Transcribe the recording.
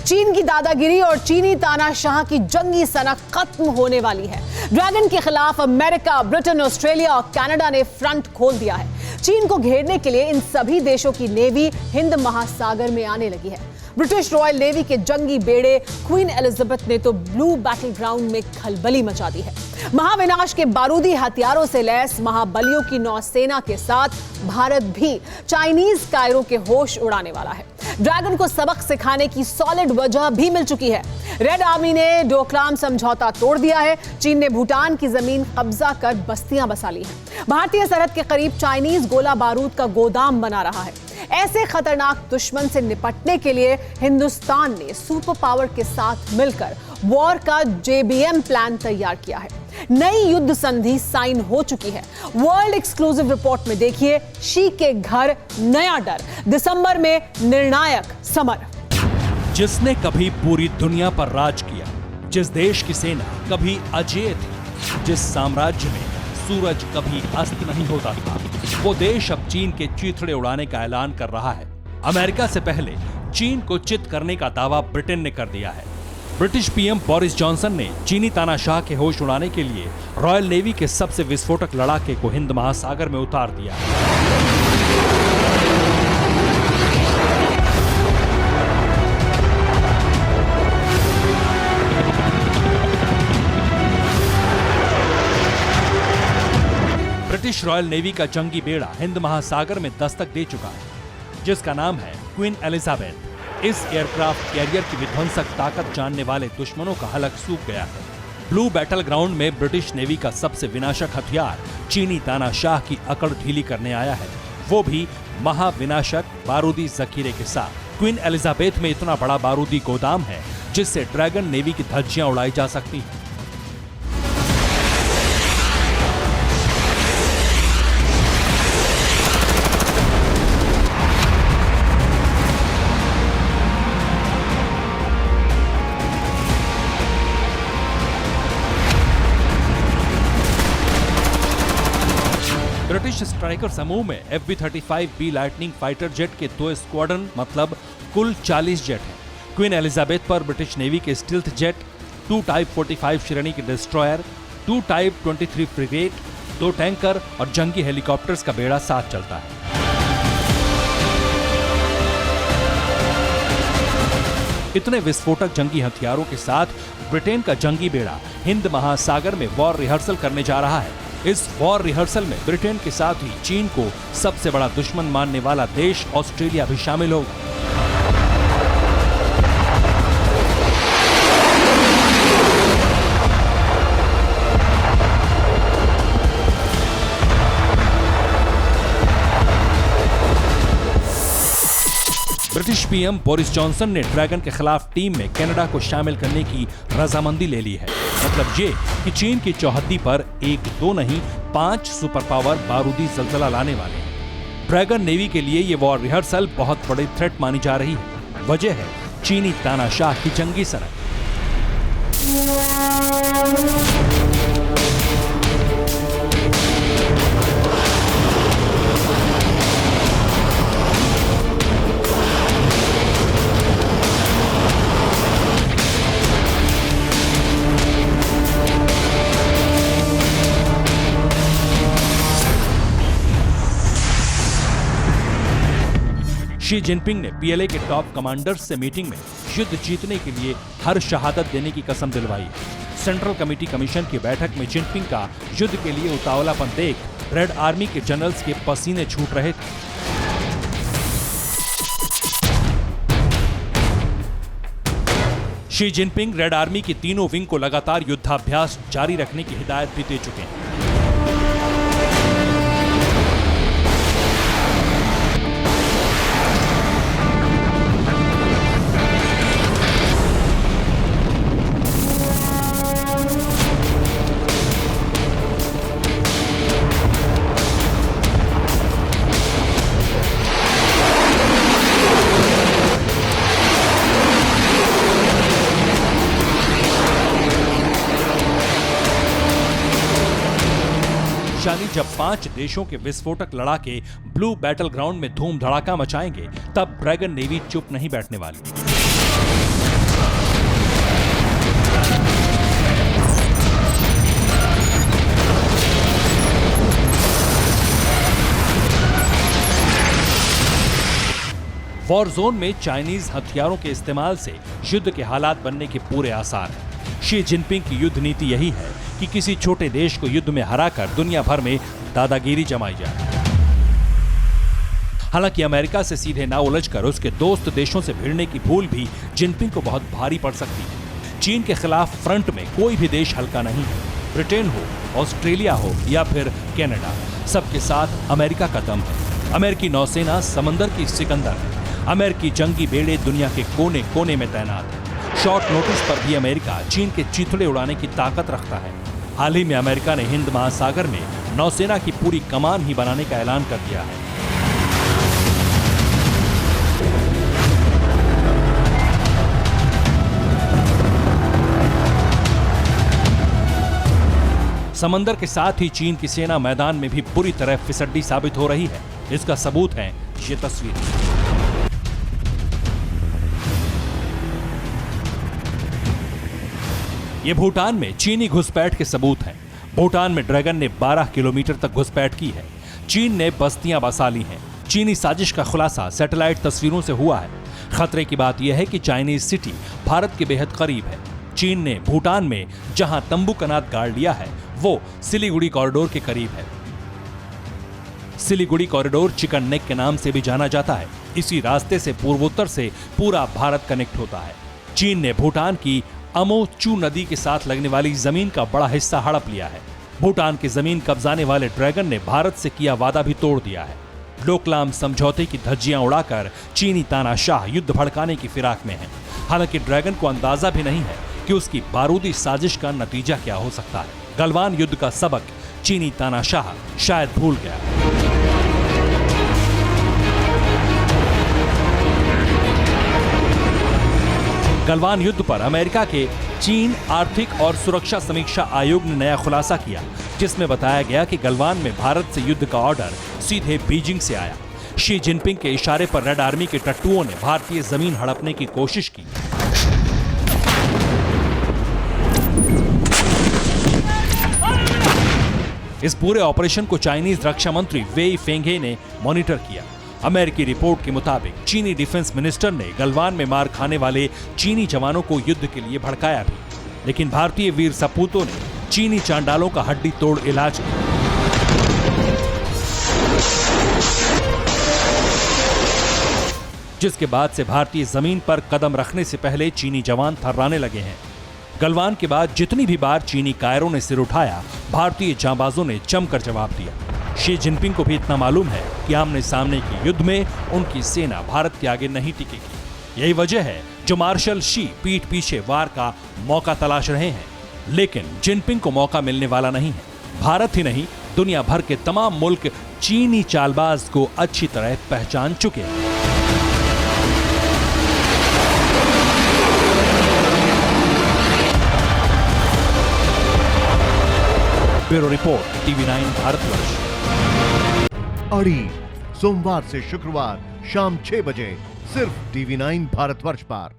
चीन की दादागिरी और चीनी तानाशाह की जंगी सनक खत्म होने वाली है। ड्रैगन के खिलाफ अमेरिका, ब्रिटेन, ऑस्ट्रेलिया और कनाडा ने फ्रंट खोल दिया है। चीन को घेरने के लिए इन सभी देशों की नेवी हिंद महासागर में आने लगी है। ब्रिटिश रॉयल नेवी के जंगी बेड़े क्वीन एलिजाबेथ ने तो ब्लू बैटल ग्राउंड में खलबली मचा दी है। महाविनाश के बारूदी हथियारों से लैस महाबलियों की नौसेना के साथ भारत भी चाइनीज कायरों के होश उड़ाने वाला है। ड्रैगन को सबक सिखाने की सॉलिड वजह भी मिल चुकी है। रेड आर्मी ने डोकलाम समझौता तोड़ दिया है। चीन ने भूटान की जमीन कब्जा कर बस्तियां बसा ली हैं। भारतीय सरहद के करीब चाइनीज गोला बारूद का गोदाम बना रहा है। ऐसे खतरनाक दुश्मन से निपटने के लिए हिंदुस्तान ने सुपर पावर के साथ मिलकर वॉर का JBM प्लान तैयार किया है। नई युद्ध संधि साइन हो चुकी है। वर्ल्ड एक्सक्लूसिव रिपोर्ट में देखिए, शी के घर नया डर, दिसंबर में निर्णायक समर। जिसने कभी पूरी दुनिया पर राज किया, जिस देश की सेना कभी अजेय थी, जिस साम्राज्य में सूरज कभी अस्त नहीं होता था, वो देश अब चीन के चीथड़े उड़ाने का ऐलान कर रहा है। अमेरिका से पहले चीन को चित करने का दावा ब्रिटेन ने कर दिया है। ब्रिटिश पीएम बोरिस जॉनसन ने चीनी तानाशाह के होश उड़ाने के लिए रॉयल नेवी के सबसे विस्फोटक लड़ाके को हिंद महासागर में उतार दिया। ब्रिटिश रॉयल नेवी का जंगी बेड़ा हिंद महासागर में दस्तक दे चुका है, जिसका नाम है क्वीन एलिजाबेथ। इस एयरक्राफ्ट कैरियर की विध्वंसक ताकत जानने वाले दुश्मनों का हलक सूख गया है। ब्लू बैटल ग्राउंड में ब्रिटिश नेवी का सबसे विनाशक हथियार चीनी तानाशाह की अकड़ ढीली करने आया है, वो भी महाविनाशक बारूदी जखीरे के साथ। क्वीन एलिजाबेथ में इतना बड़ा बारूदी गोदाम है जिससे ड्रैगन नेवी की धज्जियां उड़ाई जा सकती हैं। ब्रिटिश स्ट्राइकर समूह में FB-35B लाइटनिंग फाइटर जेट के 2 स्क्वाड्रन, मतलब कुल 40 जेट हैं। क्वीन एलिजाबेथ पर ब्रिटिश नेवी के स्टील्थ जेट, 2 टाइप 45 श्रेणी के डिस्ट्रॉयर, 2 टाइप 23 फ्रिगेट, 2 टैंकर और जंगी हेलीकॉप्टर्स का बेड़ा साथ चलता है। इतने विस्फोटक जंगी हथियारों के साथ ब्रिटेन का जंगी बेड़ा हिंद महासागर में वॉर रिहर्सल करने जा रहा है। इस वॉर रिहर्सल में ब्रिटेन के साथ ही चीन को सबसे बड़ा दुश्मन मानने वाला देश ऑस्ट्रेलिया भी शामिल होगा। ब्रिटिश पीएम बोरिस जॉनसन ने ड्रैगन के खिलाफ टीम में कनाडा को शामिल करने की रजामंदी ले ली है। मतलब ये कि चीन की चौहद्दी पर 1, 2 नहीं 5 सुपर पावर बारूदी जलजला लाने वाले हैं। ड्रैगन नेवी के लिए ये वॉर रिहर्सल बहुत बड़ी थ्रेट मानी जा रही है। वजह है चीनी तानाशाह की जंगी सनक। शी जिनपिंग ने PLA के टॉप कमांडर्स से मीटिंग में युद्ध जीतने के लिए हर शहादत देने की कसम दिलवाई। सेंट्रल कमेटी कमीशन की बैठक में जिनपिंग का युद्ध के लिए उतावलापन देख रेड आर्मी के जनरल्स के पसीने छूट रहे थे। शी जिनपिंग रेड आर्मी की तीनों विंग को लगातार युद्धाभ्यास जारी रखने की हिदायत भी दे चुके हैं। यानी जब 5 देशों के विस्फोटक लड़ाके ब्लू बैटल ग्राउंड में धूम धड़ाका मचाएंगे, तब ड्रैगन नेवी चुप नहीं बैठने वाली। वॉर जोन में चाइनीज हथियारों के इस्तेमाल से युद्ध के हालात बनने के पूरे आसार हैं। शी जिनपिंग की युद्ध नीति यही है कि किसी छोटे देश को युद्ध में हराकर दुनिया भर में दादागिरी जमाई जाए। हालांकि अमेरिका से सीधे ना उलझकर उसके दोस्त देशों से भिड़ने की भूल भी जिनपिंग को बहुत भारी पड़ सकती है। चीन के खिलाफ फ्रंट में कोई भी देश हल्का नहीं है। ब्रिटेन हो, ऑस्ट्रेलिया हो या फिर कनाडा, सबके साथ अमेरिका का दम है। अमेरिकी नौसेना समंदर की सिकंदर है। अमेरिकी जंगी बेड़े दुनिया के कोने कोने में तैनात है। शॉर्ट नोटिस पर भी अमेरिका चीन के चीथड़े उड़ाने की ताकत रखता है। हाल ही में अमेरिका ने हिंद महासागर में नौसेना की पूरी कमान ही बनाने का ऐलान कर दिया है। समंदर के साथ ही चीन की सेना मैदान में भी बुरी तरह फिसड्डी साबित हो रही है। इसका सबूत है ये तस्वीर। ये भूटान में चीनी घुसपैठ के सबूत हैं। भूटान में ड्रैगन ने 12 किलोमीटर तक घुसपैठ की है। चीन ने बस्तियां बसा ली हैं। चीनी साजिश का खुलासा सैटेलाइट तस्वीरों से हुआ है। खतरे की बात यह है कि चाइनीज सिटी भारत के बेहद करीब है। चीन ने भूटान में जहां तंबू कनात गाड़ लिया है वो सिलीगुड़ी कॉरिडोर के करीब है। सिलीगुड़ी कॉरिडोर चिकन नेक के नाम से भी जाना जाता है। इसी रास्ते से पूर्वोत्तर से पूरा भारत कनेक्ट होता है। चीन ने भूटान की अमो चू नदी के साथ लगने वाली जमीन का बड़ा हिस्सा हड़प लिया है। भूटान की जमीन कब्जाने वाले ड्रैगन ने भारत से किया वादा भी तोड़ दिया है। डोकलाम समझौते की धज्जियां उड़ाकर चीनी तानाशाह युद्ध भड़काने की फिराक में है। हालांकि ड्रैगन को अंदाजा भी नहीं है कि उसकी बारूदी साजिश का नतीजा क्या हो सकता है। गलवान युद्ध का सबक चीनी तानाशाह शायद भूल गया। गलवान युद्ध पर अमेरिका के चीन आर्थिक और सुरक्षा समीक्षा आयोग ने नया खुलासा किया, जिसमें बताया गया कि गलवान में भारत से युद्ध का ऑर्डर सीधे बीजिंग से आया। शी जिनपिंग के इशारे पर रेड आर्मी के टट्टुओं ने भारतीय जमीन हड़पने की कोशिश की। इस पूरे ऑपरेशन को चाइनीज रक्षा मंत्री वेई फेंगे ने मॉनिटर किया। अमेरिकी रिपोर्ट के मुताबिक चीनी डिफेंस मिनिस्टर ने गलवान में मार खाने वाले चीनी जवानों को युद्ध के लिए भड़काया भी, लेकिन भारतीय वीर सपूतों ने चीनी चांडालों का हड्डी तोड़ इलाज किया। जिसके बाद से भारतीय जमीन पर कदम रखने से पहले चीनी जवान थर्राने लगे हैं। गलवान के बाद जितनी भी बार चीनी कायरों ने सिर उठाया, भारतीय जांबाजों ने जमकर जवाब दिया। शी जिनपिंग को भी इतना मालूम है कि आमने सामने के युद्ध में उनकी सेना भारत के आगे नहीं टिकेगी। यही वजह है जो मार्शल शी पीठ पीछे वार का मौका तलाश रहे हैं, लेकिन जिनपिंग को मौका मिलने वाला नहीं है। भारत ही नहीं, दुनिया भर के तमाम मुल्क चीनी चालबाज को अच्छी तरह पहचान चुके हैं। Bureau report, TV9 Bharatvarsh. अड़ी सोमवार से शुक्रवार शाम 6 बजे सिर्फ TV9 भारतवर्ष पर।